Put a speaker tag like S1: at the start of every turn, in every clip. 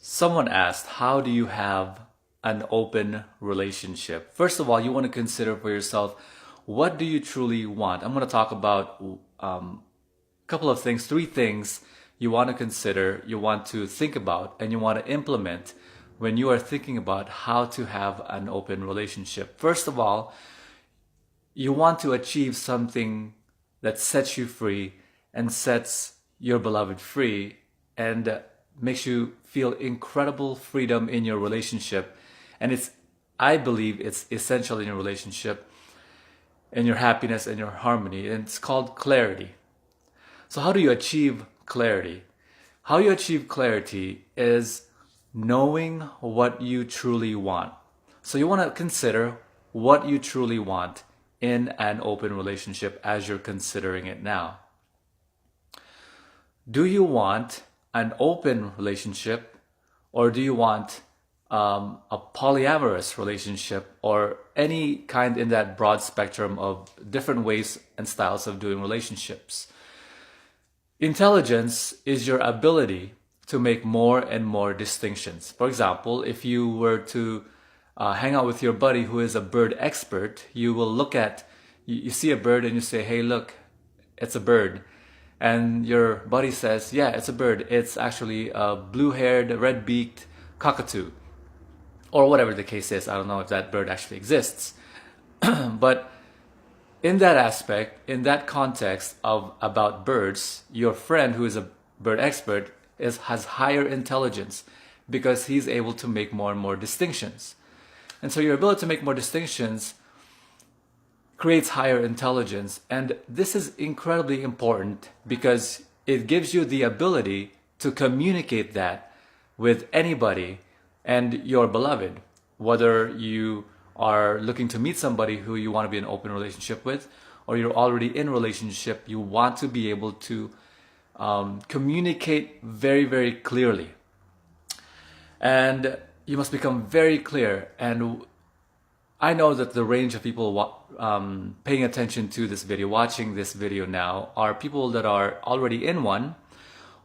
S1: Someone asked, how do you have an open relationship? First of all, you want to consider for yourself, what do you truly want? I'm going to talk about a couple of things, three things you want to consider, you want to think about, and you want to implement when you are thinking about how to have an open relationship. First of all, you want to achieve something that sets you free and sets your beloved free and makes you feel incredible freedom in your relationship. And I believe it's essential in your relationship, in your happiness and your harmony. And it's called clarity. So how do you achieve clarity? How you achieve clarity is knowing what you truly want. So you want to consider what you truly want in an open relationship as you're considering it now. Do you want an open relationship, or do you want a polyamorous relationship, or any kind in that broad spectrum of different ways and styles of doing relationships? Intelligence is your ability to make more and more distinctions. For example, if you were to hang out with your buddy who is a bird expert, you will look at, you see a bird and you say, hey, look, it's a bird. And your buddy says, yeah, it's a bird. It's actually a blue-haired, red-beaked cockatoo. Or whatever the case is. I don't know if that bird actually exists. But in that aspect, in that context of about birds, your friend who is a bird expert has higher intelligence because he's able to make more and more distinctions. And so your ability to make more distinctions creates higher intelligence. And this is incredibly important because it gives you the ability to communicate that with anybody and your beloved, whether you are looking to meet somebody who you want to be in an open relationship with, or you're already in a relationship, you want to be able to communicate very, very clearly. And you must become very clear. And I know that the range of people paying attention to this video, watching this video now, are people that are already in one,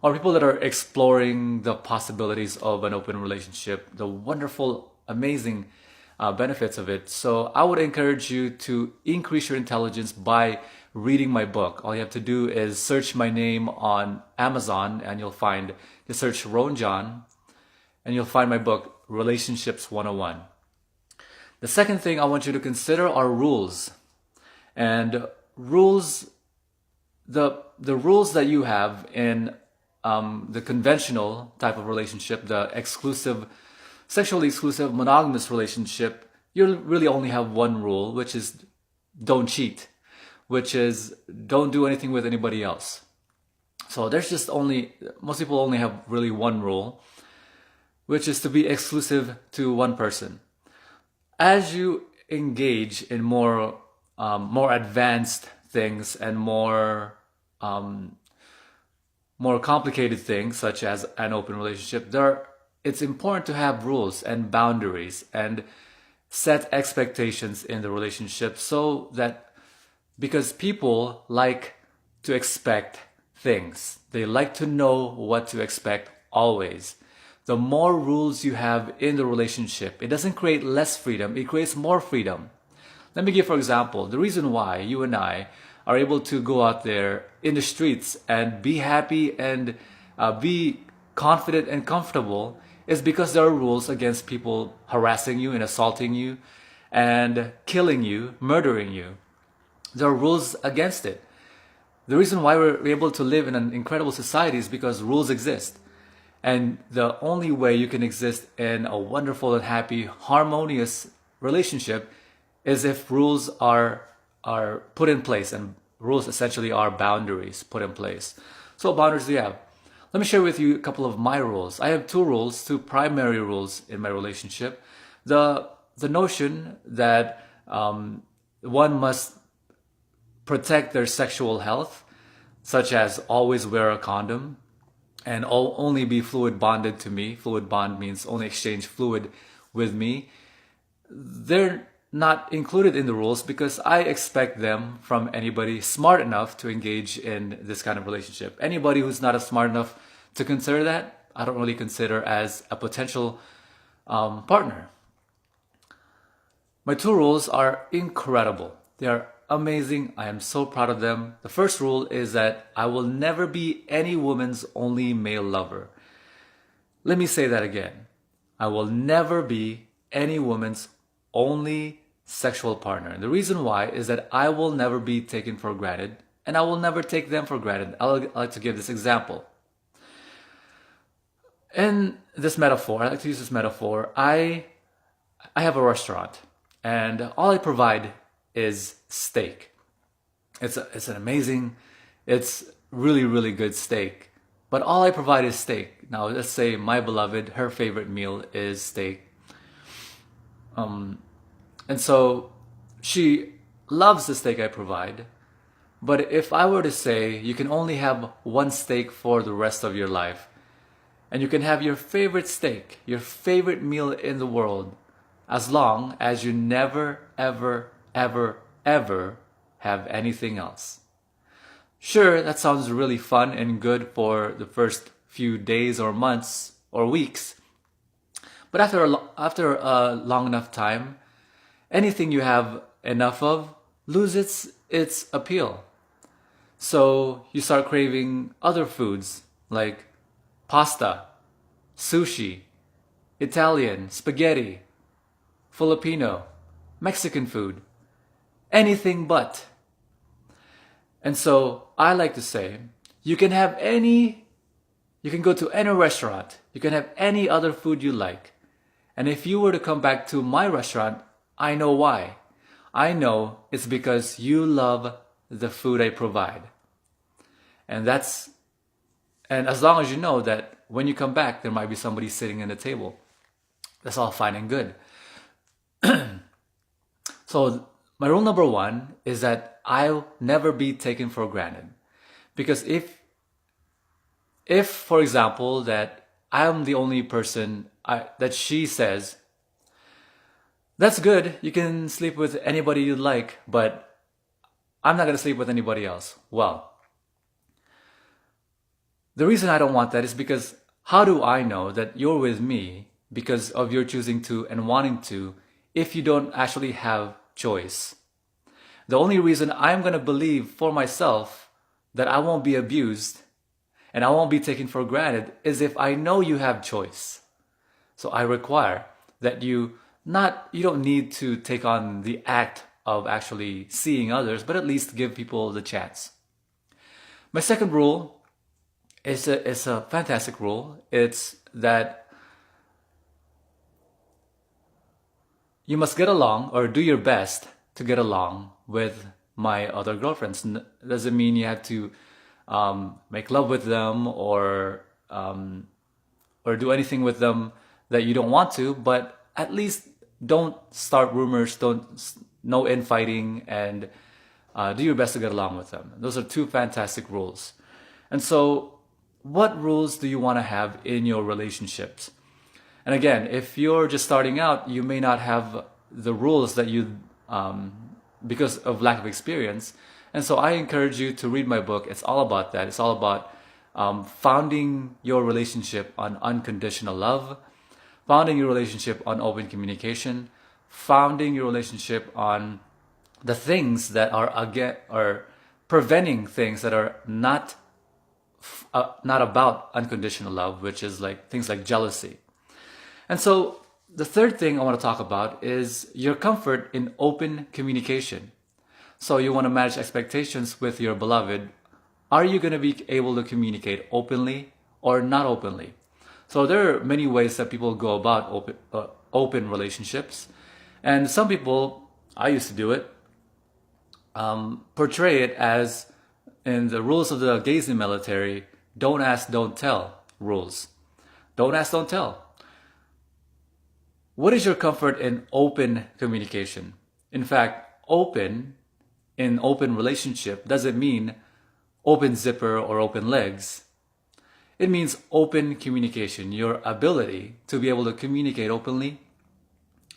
S1: or people that are exploring the possibilities of an open relationship, the wonderful, amazing benefits of it. So I would encourage you to increase your intelligence by reading my book. All you have to do is search my name on Amazon and you'll find, just search Rone John, and you'll find my book, Relationships 101. The second thing I want you to consider are rules. And rules, the rules that you have in the conventional type of relationship, the exclusive, sexually exclusive, monogamous relationship, you really only have one rule, which is don't cheat, which is don't do anything with anybody else. So there's just most people only have really one rule, which is to be exclusive to one person. As you engage in more advanced things and more complicated things, such as an open relationship, it's important to have rules and boundaries and set expectations in the relationship, so that, because people like to expect things, they like to know what to expect always. The more rules you have in the relationship, it doesn't create less freedom, it creates more freedom. Let me give, for example, the reason why you and I are able to go out there in the streets and be happy and be confident and comfortable is because there are rules against people harassing you and assaulting you and killing you, murdering you. There are rules against it. The reason why we're able to live in an incredible society is because rules exist. And the only way you can exist in a wonderful and happy, harmonious relationship is if rules are put in place, and rules essentially are boundaries put in place. So what boundaries do you have? Let me share with you a couple of my rules. I have two primary rules in my relationship. The notion that one must protect their sexual health, such as always wear a condom, and only be fluid bonded to me. Fluid bond means only exchange fluid with me. They're not included in the rules because I expect them from anybody smart enough to engage in this kind of relationship. Anybody who's not smart enough to consider that, I don't really consider as a potential partner. My 2 rules are incredible. They are amazing. I am so proud of them. The first rule is that I will never be any woman's only male lover. Let me say that again. I will never be any woman's only sexual partner. And the reason why is that I will never be taken for granted, and I will never take them for granted. I like to give this example. In this metaphor, I like to use this metaphor. I have a restaurant, and all I provide is steak. It's an amazing, it's really, really good steak. But all I provide is steak. Now, let's say my beloved, her favorite meal is steak. And so she loves the steak I provide. But if I were to say you can only have one steak for the rest of your life, and you can have your favorite steak, your favorite meal in the world, as long as you never, ever, ever, ever have anything else. Sure, that sounds really fun and good for the first few days or months or weeks. But after a long enough time, anything you have enough of loses its appeal. So you start craving other foods like pasta, sushi, Italian, spaghetti, Filipino, Mexican food, anything but. And so I like to say, you can go to any restaurant, you can have any other food you like. And if you were to come back to my restaurant, I know why. I know it's because you love the food I provide. And as long as you know that when you come back, there might be somebody sitting at the table. That's all fine and good. So my rule number 1 is that I'll never be taken for granted. Because if for example, that I'm the only person that she says, that's good, you can sleep with anybody you like, but I'm not going to sleep with anybody else. Well, the reason I don't want that is because how do I know that you're with me because of your choosing to and wanting to if you don't actually have choice? The only reason I'm going to believe for myself that I won't be abused and I won't be taken for granted is if I know you have choice. So I require that you don't need to take on the act of actually seeing others, but at least give people the chance. My second rule is a fantastic rule. It's that you must get along or do your best to get along with my other girlfriends. Doesn't mean you have to make love with them or do anything with them that you don't want to, but at least don't start rumors, no infighting, and do your best to get along with them. Those are 2 fantastic rules. And so what rules do you want to have in your relationships? And again, if you're just starting out, you may not have the rules that because of lack of experience. And so I encourage you to read my book. It's all about that. It's all about founding your relationship on unconditional love, founding your relationship on open communication, founding your relationship on the things that are preventing things that are not about unconditional love, which is like things like jealousy. And so the third thing I want to talk about is your comfort in open communication. So you want to manage expectations with your beloved. Are you going to be able to communicate openly or not openly? So there are many ways that people go about open relationships. And some people, I used to do it, portray it as in the rules of the Gazi military, don't ask, don't tell rules. Don't ask, don't tell. What is your comfort in open communication? In fact, open relationship doesn't mean open zipper or open legs. It means open communication, your ability to be able to communicate openly,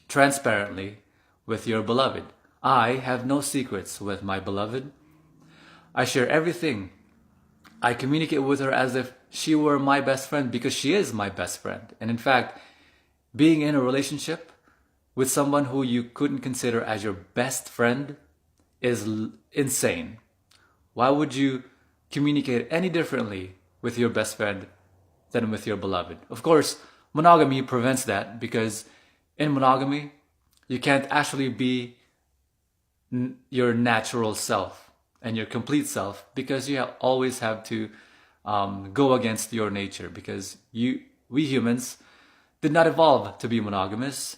S1: transparently with your beloved. I have no secrets with my beloved. I share everything. I communicate with her as if she were my best friend, because she is my best friend. And in fact, being in a relationship with someone who you couldn't consider as your best friend is insane. Why would you communicate any differently with your best friend than with your beloved? Of course, monogamy prevents that, because in monogamy, you can't actually be your natural self and your complete self, because you always have to go against your nature, because we humans did not evolve to be monogamous.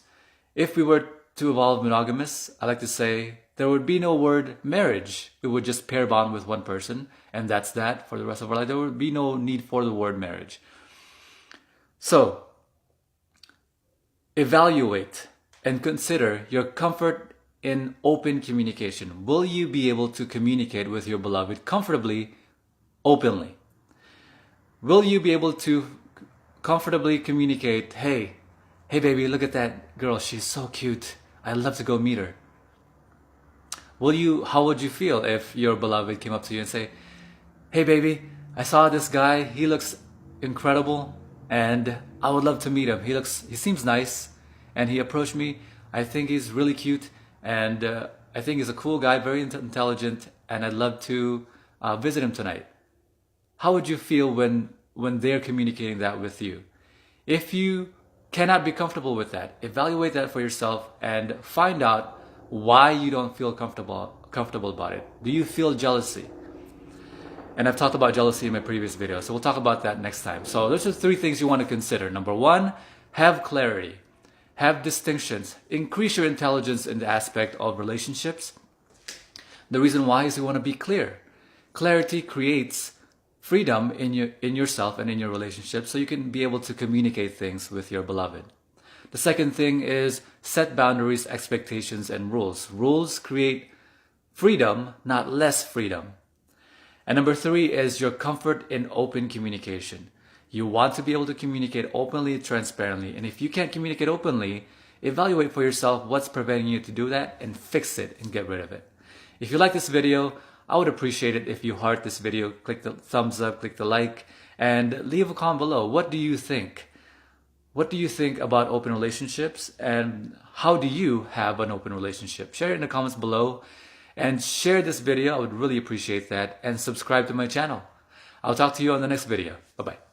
S1: If we were to evolve monogamous, I like to say there would be no word marriage. We would just pair bond with one person, and that's that for the rest of our life. There would be no need for the word marriage. So, evaluate and consider your comfort in open communication. Will you be able to communicate with your beloved comfortably, openly? Will you be able to comfortably communicate, hey baby, look at that girl, she's so cute, I'd love to go meet her? How would you feel if your beloved came up to you and say, hey baby, I saw this guy, he looks incredible and I would love to meet him. He seems nice and he approached me. I think he's really cute and I think he's a cool guy, very intelligent, and I'd love to visit him tonight. How would you feel when they're communicating that with you? If you cannot be comfortable with that, evaluate that for yourself and find out why you don't feel comfortable about it. Do you feel jealousy? And I've talked about jealousy in my previous video, so we'll talk about that next time. So there's just 3 things you want to consider. Number 1, have clarity. Have distinctions. Increase your intelligence in the aspect of relationships. The reason why is you want to be clear. Clarity creates freedom in yourself and in your relationship, so you can be able to communicate things with your beloved. The second thing is set boundaries, expectations, and rules. Rules create freedom, not less freedom. And number 3 is your comfort in open communication. You want to be able to communicate openly, transparently. And if you can't communicate openly, evaluate for yourself what's preventing you to do that and fix it and get rid of it. If you like this video, I would appreciate it if you heart this video, click the thumbs up, click the like, and leave a comment below. What do you think? What do you think about open relationships, and how do you have an open relationship? Share it in the comments below and share this video. I would really appreciate that, and subscribe to my channel. I'll talk to you on the next video. Bye-bye.